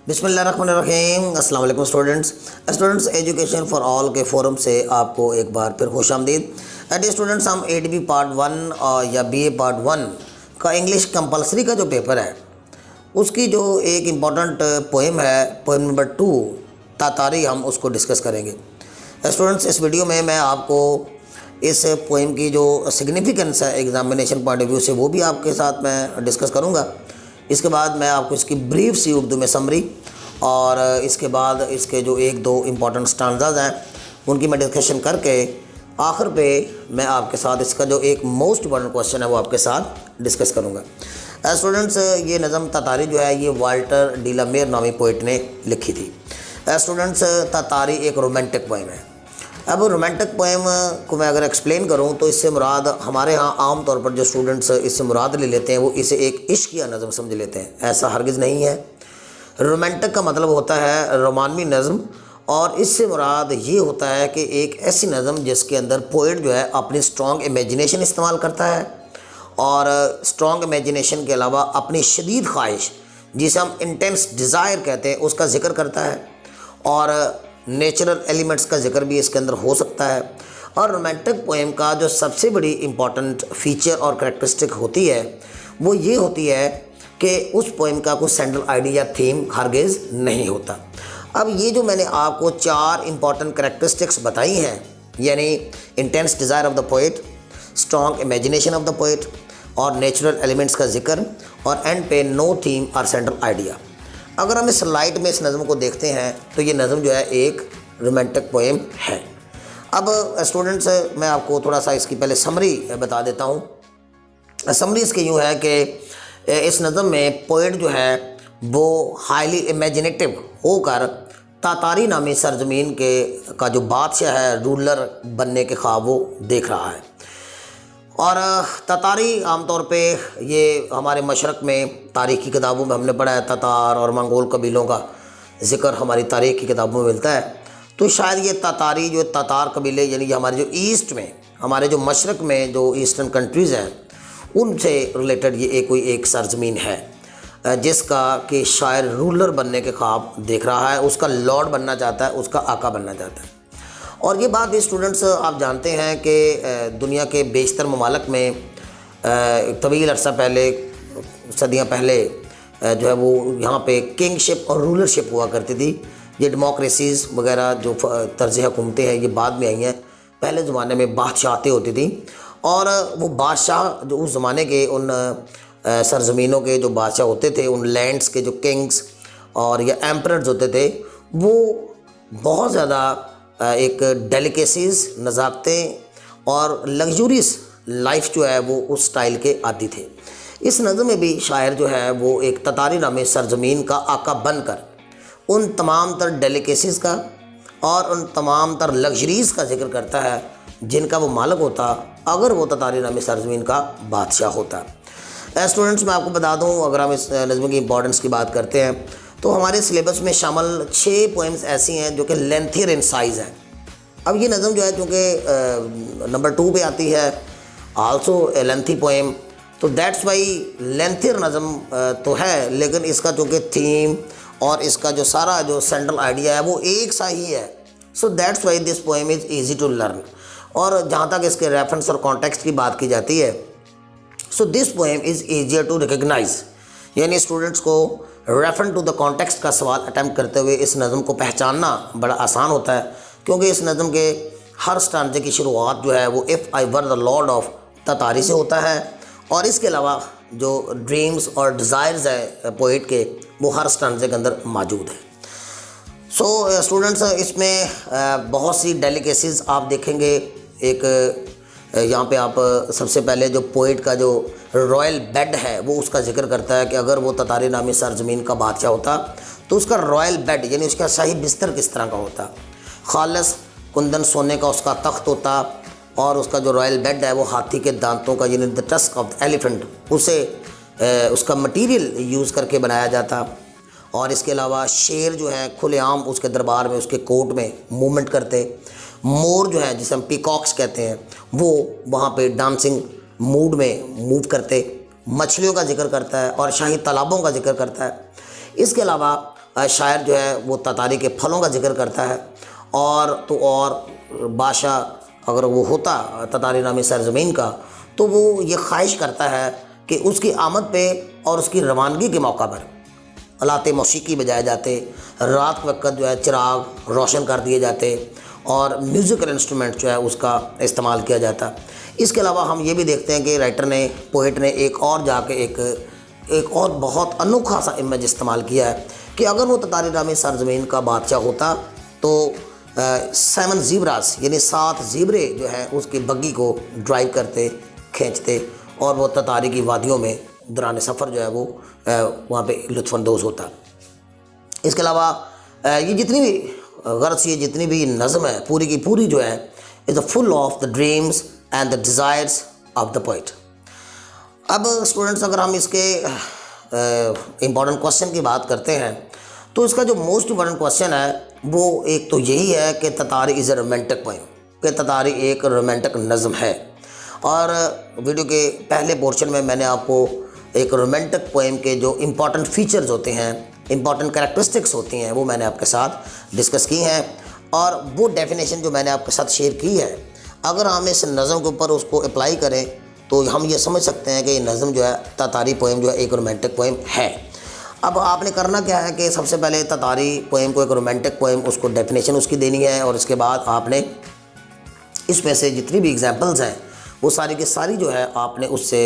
बिस्मिल्लाहिर्रहमानिर्रहीम। अस्सलाम वालेकुम स्टूडेंट्स एजुकेशन फॉर ऑल के फोरम से आपको एक बार फिर खुशामदीद। डियर स्टूडेंट्स, हम 8B पार्ट 1 या BA पार्ट 1 का इंग्लिश कंपलसरी का जो पेपर है उसकी जो एक इम्पॉर्टेंट पोएम है, पोएम नंबर 2 तातारी, हम उसको डिस्कस करेंगे। स्टूडेंट्स, इस वीडियो में मैं आपको इस पोएम की जो सिग्निफिकेंस है एग्जामिनेशन पॉइंट ऑफ व्यू से वो भी आपके साथ मैं डिस्कस करूँगा। इसके बाद मैं आपको इसकी ब्रीफ सी उर्दू में समरी और इसके बाद इसके जो एक दो इम्पॉर्टेंट स्टांजाज हैं उनकी मैं डिस्कशन करके आखिर पे मैं आपके साथ इसका जो एक मोस्ट इम्पॉर्टेंट क्वेश्चन है वो आपके साथ डिस्कस करूँगा। स्टूडेंट्स, ये नज़म तातारी जो है ये वाल्टर डिलामेर नामी पोइट ने लिखी थी। स्टूडेंट्स, तातारी एक रोमांटिक पोएम है। अब रोमांटिक पोएम को मैं अगर एक्सप्लेन करूं तो इससे मुराद हमारे यहाँ आम तौर पर जो स्टूडेंट्स इससे मुराद ले लेते हैं वो इसे एक इश्किया नज़म समझ लेते हैं। ऐसा हरगिज़ नहीं है। रोमांटिक का मतलब होता है रोमानवी नज़म, और इससे मुराद ये होता है कि एक ऐसी नज़म जिसके अंदर पोइट जो है अपनी स्ट्रॉन्ग इमेजिनेशन इस्तेमाल करता है और स्ट्रॉन्ग इमेजिनेशन के अलावा अपनी शदीद ख्वाहिश जिसे हम इंटेंस डिज़ायर कहते हैं उसका जिक्र करता है, और नेचुरल एलिमेंट्स का जिक्र भी इसके अंदर हो सकता है। और रोमांटिक पोएम का जो सबसे बड़ी इम्पॉर्टेंट फीचर और करैक्टरिस्टिक होती है वो ये होती है कि उस पोएम का कोई सेंट्रल आइडिया या थीम हरगिज़ नहीं होता। अब ये जो मैंने आपको 4 इम्पॉर्टेंट करैक्टरिस्टिक्स बताई हैं, यानी intense desire of the poet, strong imagination of the poet और नेचुरल एलिमेंट्स का जिक्र, और एंड पे नो थीम और सेंट्रल आइडिया। अगर हम इस लाइट में इस नज़म को देखते हैं तो ये नज़म जो है एक रोमांटिक पोएम है। अब स्टूडेंट्स, मैं आपको थोड़ा सा इसकी पहले समरी बता देता हूँ। समरी इसकी यूँ है कि इस नज़म में पोएट जो है वो हाईली इमेजिनेटिव होकर तातारी नामी सरजमीन के का जो बादशाह है, रूलर बनने के ख्वाब वो देख रहा है। और तातारी आमतौर पे ये हमारे मशरक़ में तारीख़ की किताबों में हमने पढ़ा है, तातार और मंगोल कबीलों का ज़िक्र हमारी तारीख़ की किताबों में मिलता है। तो शायद ये तातारी जो तातार कबीले यानी कि हमारे जो ईस्ट में, हमारे जो मशरक़ में जो ईस्टर्न कंट्रीज़ हैं उनसे रिलेटेड ये कोई एक सरजमीन है जिसका कि शायर रूलर बनने के ख्वाब देख रहा है, उसका लॉर्ड बनना चाहता है, उसका आका बनना चाहता है। और ये बात भी स्टूडेंट्स आप जानते हैं कि दुनिया के बेशतर ममालक में तवील अर्सा पहले, सदियां पहले जो है वो यहाँ पे किंगशिप और रूलरशिप हुआ करती थी। ये डेमोक्रेसीज़ वगैरह जो तर्ज़ हुकूमतें हैं ये बाद में आई हैं। पहले ज़माने में बादशाहतें होती थी और वो बादशाह जो उस ज़माने के उन सरज़मीनों के जो बादशाह होते थे, उन लैंड्स के जो किंग्स और या एम्परर्स होते थे, वो बहुत ज़्यादा एक डेलिकेसीज़, नज़ाकतें और लग्जूरियस लाइफ जो है वो उस स्टाइल के आदी थे। इस नज़म में भी शायर जो है वो एक तातारी नामी सरजमीन का आका बनकर उन तमाम तर डेलिकेसीज़ का और उन तमाम तर लग्जरीज़ का जिक्र करता है जिनका वो मालिक होता अगर वो तातारी नामी सरजमीन का बादशाह होता। स्टूडेंट्स, मैं आपको बता दूँ, अगर हम इस नज़म की इंपॉर्टेंस की बात करते हैं तो हमारे सिलेबस में शामिल 6 पोएम्स ऐसी हैं जो कि लेंथियर इन साइज़ हैं। अब ये नज़म जो है चूँकि नंबर 2 पे आती है, आल्सो ए लेंथी पोएम, तो दैट्स वाई लेंथियर नज़म तो है, लेकिन इसका चूँकि थीम और इसका जो सारा जो सेंट्रल आइडिया है वो एक सा ही है। So that's why this poem is easy to learn. और जहाँ तक इसके रेफरेंस और कॉन्टेक्स्ट की बात की जाती है, so this poem is easier to recognise, यानी स्टूडेंट्स को रेफरेंस टू द कॉन्टेक्स्ट का सवाल अटैम्प्ट करते हुए इस नज़म को पहचानना बड़ा आसान होता है, क्योंकि इस नज़म के हर स्टांजे की शुरुआत जो है वो if I were the lord of Tartary से होता है, और इसके अलावा जो ड्रीम्स और डिज़ायर्स है पोइट के वो हर स्टांजे के अंदर मौजूद है। सो स्टूडेंट्स, इसमें बहुत सी डेलिकेसीज़ आप देखेंगे। एक यहाँ पे आप सबसे पहले जो पोइट का जो रॉयल बेड है वो उसका जिक्र करता है कि अगर वो तातारी नामी सरजमीन का बादशाह होता तो उसका रॉयल बेड यानी उसका शाही बिस्तर किस तरह का होता, खालिस कुंदन सोने का उसका तख्त होता, और उसका जो रॉयल बेड है वो हाथी के दांतों का यानी the tusk of the elephant उसे उसका मटीरियल यूज़ करके बनाया जाता। और इसके अलावा शेर जो है खुलेआम उसके दरबार में, उसके कोर्ट में मूवमेंट करते। मोर जो है जिसे हम पीकॉक्स कहते हैं वो वहाँ पे डांसिंग मूड में मूव करते। मछलियों का जिक्र करता है और शाही तालाबों का जिक्र करता है। इसके अलावा शायर जो है वो ततारी के फलों का जिक्र करता है, और तो और बादशाह अगर वो होता ततारी नामी सरजमीन का, तो वो ये ख्वाहिश करता है कि उसकी आमद पे और उसकी रवानगी के मौका पर आलाते मौसीकी बजाए जाते, रात के वक्त जो है चिराग रोशन कर दिए जाते और म्यूज़िकल इंस्ट्रूमेंट जो है उसका इस्तेमाल किया जाता। इसके अलावा हम ये भी देखते हैं कि राइटर ने, पोइट ने एक और जाके एक और बहुत अनोखा सा इमेज इस्तेमाल किया है कि अगर वो ततारी नामी सरजमीन का बादशाह होता तो 7 ज़ीब्रास यानी 7 ज़ीब्रे जो है उसकी बग्गी को ड्राइव करते, खींचते, और वो ततारी की वादियों में दौरान सफ़र जो है वो वहाँ पे लुत्फ़अंदोज़ होता। इसके अलावा ये जितनी भी गर्ज, ये जितनी भी नज़म है पूरी की पूरी जो है is a full of the dreams and the desires of the poet. अब स्टूडेंट्स अगर हम इसके इम्पॉर्टेंट क्वेश्चन की बात करते हैं तो इसका जो मोस्ट इम्पॉर्टेंट क्वेश्चन है वो एक तो यही है कि ततारी इज़ अ रोमांटिक पोइम, कि ततारी एक रोमांटिक नज़म है। और वीडियो के पहले पोर्शन में मैंने आपको एक रोमांटिक पोइम के जो इम्पॉर्टेंट फीचर्स होते हैं, इम्पॉर्टेंट कैरेक्टरिस्टिक्स होती हैं, वो मैंने आपके साथ डिस्कस की हैं। और वो डेफिनेशन जो मैंने आपके साथ शेयर की है, अगर हम इस नज़म के ऊपर उसको अप्लाई करें तो हम ये समझ सकते हैं कि ये नज़म जो है ततारी पोइम जो है एक रोमांटिक पोइम है। अब आपने करना क्या है कि सबसे पहले ततारी पोइम को एक रोमांटिक पोइम उसको डेफिनेशन उसकी देनी है, और इसके बाद आपने इसमें से जितनी भी एग्जांपल्स हैं वो सारी की सारी जो है आपने उससे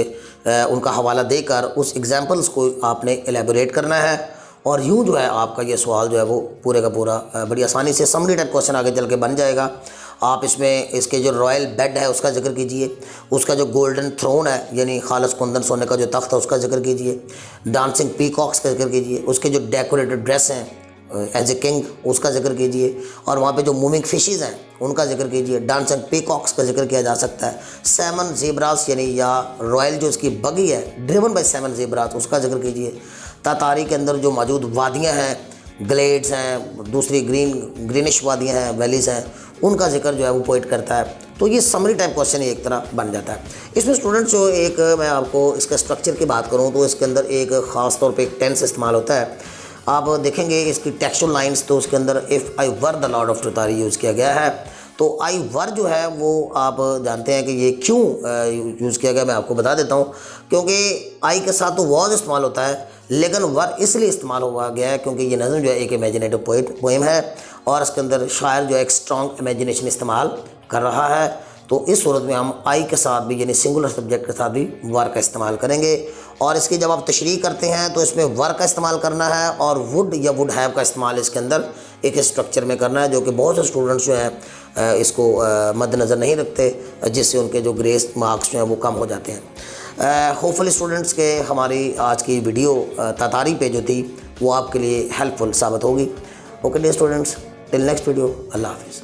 उनका हवाला देकर उस एग्जांपल्स को आपने एलेबोरेट करना है। और यूँ जो है आपका ये सवाल जो है वो पूरे का पूरा बड़ी आसानी से समरी टाइप क्वेश्चन आगे चल के बन जाएगा। आप इसमें इसके जो रॉयल बेड है उसका जिक्र कीजिए, उसका जो गोल्डन थ्रोन है यानी खालस कुंदन सोने का जो तख्त है उसका जिक्र कीजिए, डांसिंग पीकॉक्स का जिक्र कीजिए, उसके जो डेकोरेटेड ड्रेस हैं एज ए किंग उसका जिक्र कीजिए, और वहाँ पे जो मूविंग फिशेज़ हैं उनका जिक्र कीजिए, डांसिंग पीकॉक्स का जिक्र किया जा सकता है, 7 ज़ेब्रास यानी या रॉयल जो उसकी बगी है ड्रिवन बाय 7 ज़ेब्रास उसका जिक्र कीजिए, ततारी के अंदर जो मौजूद वादियाँ हैं, ग्लेड्स हैं, दूसरी ग्रीनिश वादियाँ हैं, वैलीज़ हैं, उनका जिक्र जो है वो पोइट करता है। तो ये समरी टाइप क्वेश्चन ही एक तरह बन जाता है। इसमें स्टूडेंट्स जो एक मैं आपको इसका स्ट्रक्चर की बात करूँ तो इसके अंदर एक ख़ास तौर पे एक टेंस इस्तेमाल होता है। आप देखेंगे इसकी टेक्सचुअल लाइंस, तो उसके अंदर if I were the lord of Tartary use किया गया है। तो आई वर जो है वो आप जानते हैं कि ये क्यों यूज़ किया गया, मैं आपको बता देता हूँ। क्योंकि आई के साथ तो वॉज इस्तेमाल होता है, लेकिन वर इसलिए इस्तेमाल हुआ गया है क्योंकि ये नज़म जो है एक इमेजिनेटिव पोइम है और इसके अंदर शायर जो है एक स्ट्रॉन्ग इमेजिनेशन इस्तेमाल कर रहा है। तो इस सूरत में हम आई के साथ भी यानी सिंगुलर सब्जेक्ट के साथ भी वर का इस्तेमाल करेंगे। और इसकी जब आप तशरीह करते हैं तो इसमें वर का इस्तेमाल करना है और वुड या वुड हैव का इस्तेमाल इसके अंदर एक स्ट्रक्चर में करना है, जो कि बहुत से स्टूडेंट्स जो हैं इसको मद्देनज़र नहीं रखते, जिससे उनके जो ग्रेस मार्क्स जो हैं वो कम हो जाते हैं। होपफुली स्टूडेंट्स के हमारी आज की वीडियो ततारी पे जो थी वो आपके लिए हेल्पफुल साबित होगी। Okay dear students, till next video, अल्लाह हाफिज़।